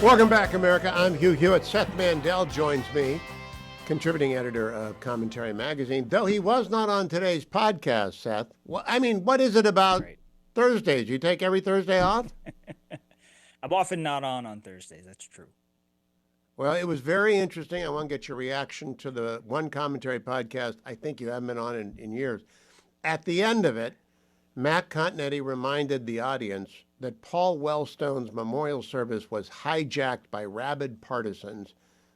Welcome back, America. I'm Hugh Hewitt. Seth Mandel joins me, contributing editor of Commentary Magazine, though he was not on today's podcast, Seth. Well, I mean, what is it about Thursdays? You take every Thursday off? I'm often not on Thursdays. That's true. Well, it was very interesting. I want to get your reaction to the one commentary podcast I think you haven't been on in years. At the end of it, Matt Continetti reminded the audience that Paul Wellstone's memorial service was hijacked by rabid partisans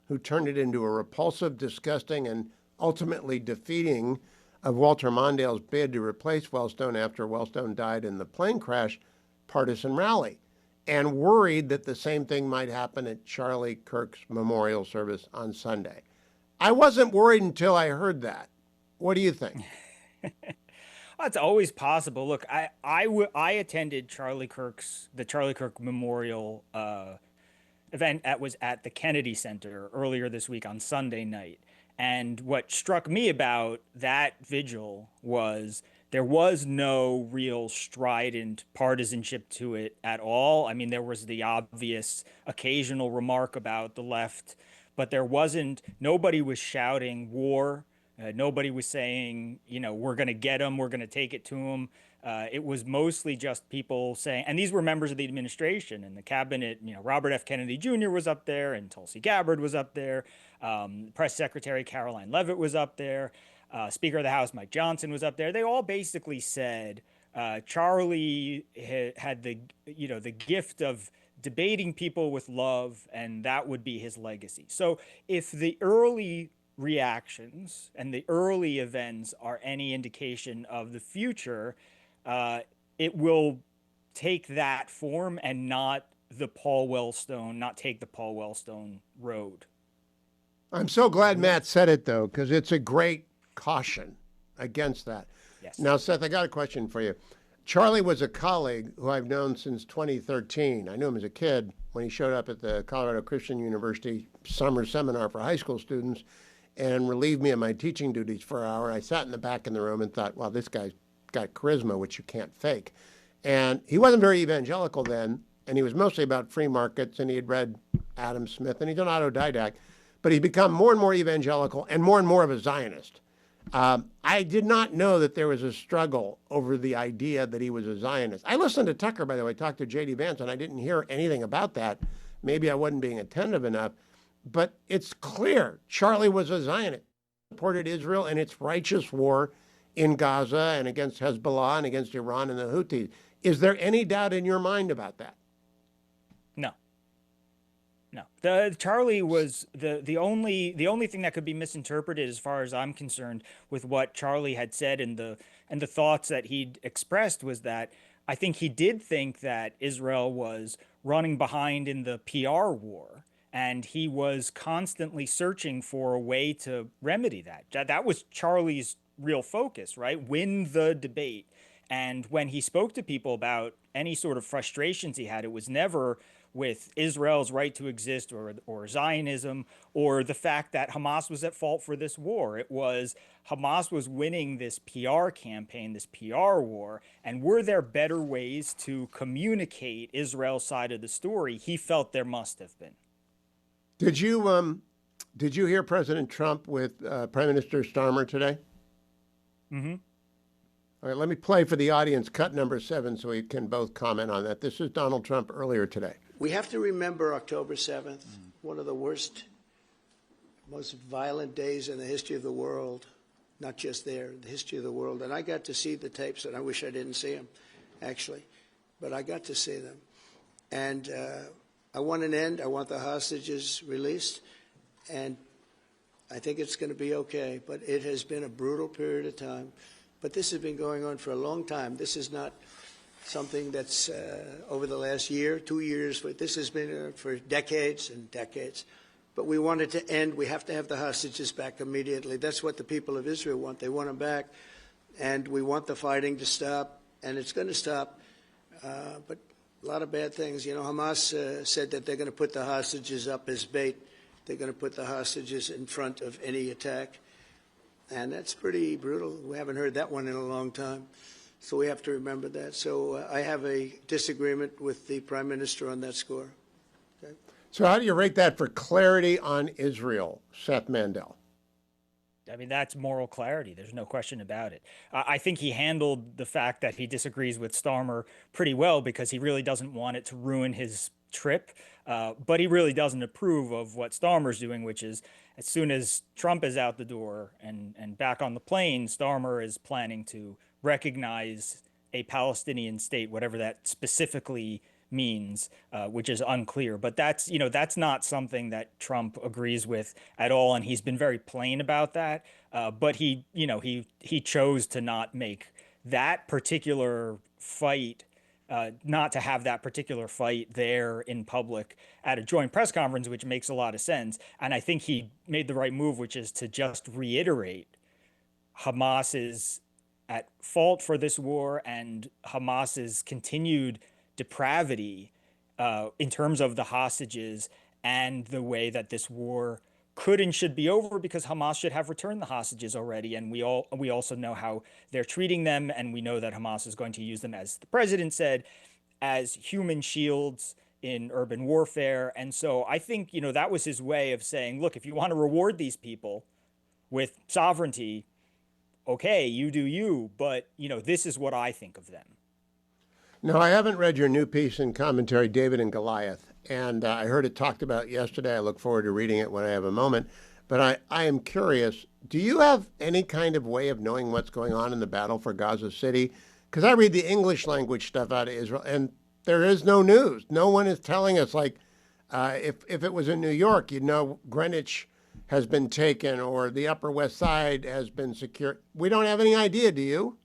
who turned it into a repulsive, disgusting, and ultimately defeating of Walter Mondale's bid to replace Wellstone after Wellstone died in the plane crash partisan rally, and worried that the same thing might happen at Charlie Kirk's memorial service on Sunday. I wasn't worried until I heard that. What do you think? Well, it's always possible. Look, I attended the Charlie Kirk Memorial event that was at the Kennedy Center earlier this week on Sunday night. And what struck me about that vigil was there was no real strident partisanship to it at all. I mean, there was the obvious occasional remark about the left, but nobody was shouting war. Nobody was saying, we're going to get him, we're going to take it to him. It was mostly just people saying, and these were members of the administration and the cabinet. Robert F. Kennedy Jr. was up there, and Tulsi Gabbard was up there. Press Secretary Caroline Leavitt was up there. Speaker of the House Mike Johnson was up there. They all basically said Charlie had the gift of debating people with love, and that would be his legacy. So if the early reactions and the early events are any indication of the future, it will take that form and not take the Paul Wellstone road. I'm so glad Matt said it, though, because it's a great caution against that. Yes. Now, Seth, I got a question for you. Charlie was a colleague who I've known since 2013. I knew him as a kid when he showed up at the Colorado Christian University summer seminar for high school students and relieved me of my teaching duties for an hour. I sat in the back in the room and thought, wow, this guy's got charisma, which you can't fake. And he wasn't very evangelical then, and he was mostly about free markets, and he had read Adam Smith, and he's an autodidact, but he's become more and more evangelical and more of a Zionist. I did not know that there was a struggle over the idea that he was a Zionist. I listened to Tucker, by the way, talk to J.D. Vance, and I didn't hear anything about that. Maybe I wasn't being attentive enough. But it's clear Charlie was a Zionist, supported Israel and its righteous war in Gaza and against Hezbollah and against Iran and the Houthis. Is there any doubt in your mind about that? No. Charlie was the only thing that could be misinterpreted, as far as I'm concerned, with what Charlie had said and the thoughts that he'd expressed, was that I think he did think that Israel was running behind in the PR war. And he was constantly searching for a way to remedy that. That was Charlie's real focus, right? Win the debate. And when he spoke to people about any sort of frustrations he had, it was never with Israel's right to exist or Zionism or the fact that Hamas was at fault for this war. It was Hamas was winning this PR campaign, this PR war, and were there better ways to communicate Israel's side of the story? He felt there must have been. Did you hear President Trump with Prime Minister Starmer today? Mm-hmm. All right, let me play for the audience cut number 7 so we can both comment on that. This is Donald Trump earlier today. We have to remember October 7th, one of the worst, most violent days in the history of the world, not just there, the history of the world. And I got to see the tapes, and I wish I didn't see them, actually, but I got to see them. And I want an end. I want the hostages released, and I think it's going to be okay. But it has been a brutal period of time. But this has been going on for a long time. This is not something that's over the last year, 2 years. But this has been for decades and decades. But we want it to end. We have to have the hostages back immediately. That's what the people of Israel want. They want them back. And we want the fighting to stop, and it's going to stop. But a lot of bad things. Hamas said that they're going to put the hostages up as bait. They're going to put the hostages in front of any attack. And that's pretty brutal. We haven't heard that one in a long time. So we have to remember that. So I have a disagreement with the Prime Minister on that score. Okay? So how do you rate that for clarity on Israel, Seth Mandel? I mean, that's moral clarity. There's no question about it. I think he handled the fact that he disagrees with Starmer pretty well because he really doesn't want it to ruin his trip. But he really doesn't approve of what Starmer's doing, which is as soon as Trump is out the door and back on the plane, Starmer is planning to recognize a Palestinian state, whatever that specifically means, which is unclear. But that's not something that Trump agrees with at all, and he's been very plain about that. But he chose to not make that particular fight. Not to have that particular fight there in public at a joint press conference, which makes a lot of sense. And I think he made the right move, which is to just reiterate Hamas is at fault for this war and Hamas's continued depravity in terms of the hostages and the way that this war could and should be over because Hamas should have returned the hostages already. And we also know how they're treating them. And we know that Hamas is going to use them, as the president said, as human shields in urban warfare. And so I think, that was his way of saying, look, if you want to reward these people with sovereignty, okay, you do you. But, this is what I think of them. No, I haven't read your new piece in commentary, David and Goliath, and I heard it talked about yesterday. I look forward to reading it when I have a moment. But I am curious, do you have any kind of way of knowing what's going on in the battle for Gaza City? Because I read the English language stuff out of Israel, and there is no news. No one is telling us, like, if it was in New York, Greenwich has been taken or the Upper West Side has been secured. We don't have any idea, do you?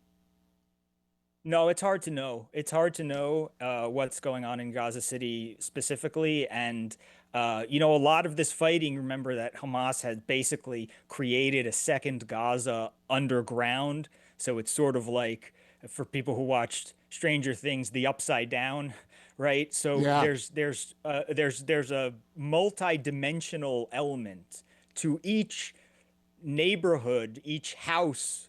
No, it's hard to know. It's hard to know what's going on in Gaza City specifically. And, a lot of this fighting, remember that Hamas has basically created a second Gaza underground. So it's sort of like, for people who watched Stranger Things, the Upside Down, right? So Yeah. there's a multi-dimensional element to each neighborhood, each house,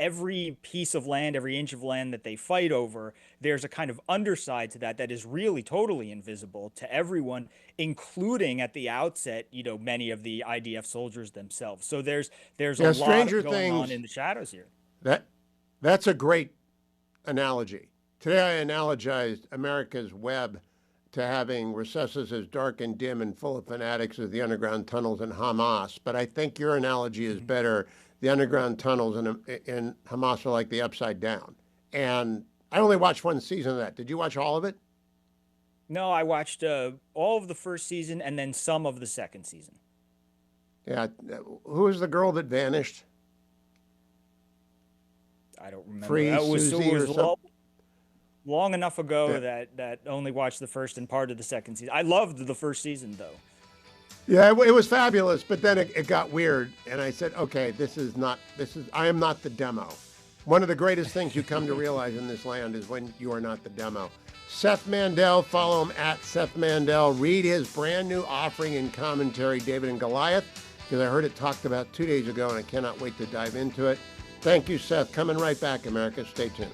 every piece of land, every inch of land that they fight over, there's a kind of underside to that is really totally invisible to everyone, including at the outset, many of the IDF soldiers themselves. So there's a lot going on in the shadows here. That's a great analogy. Today I analogized America's web to having recesses as dark and dim and full of fanatics as the underground tunnels in Hamas. But I think your analogy is better. The underground tunnels in Hamas are like the Upside Down. And I only watched one season of that. Did you watch all of it? No, I watched all of the first season and then some of the second season. Yeah. Who was the girl that vanished? I don't remember. Free Susie or something? Long enough ago Yeah. that only watched the first and part of the second season. I loved the first season, though. Yeah, it was fabulous, but then it got weird, and I said, okay, I am not the demo. One of the greatest things you come to realize in this land is when you are not the demo. Seth Mandel, follow him at Seth Mandel. Read his brand new offering in commentary, David and Goliath, because I heard it talked about 2 days ago, and I cannot wait to dive into it. Thank you, Seth. Coming right back, America. Stay tuned.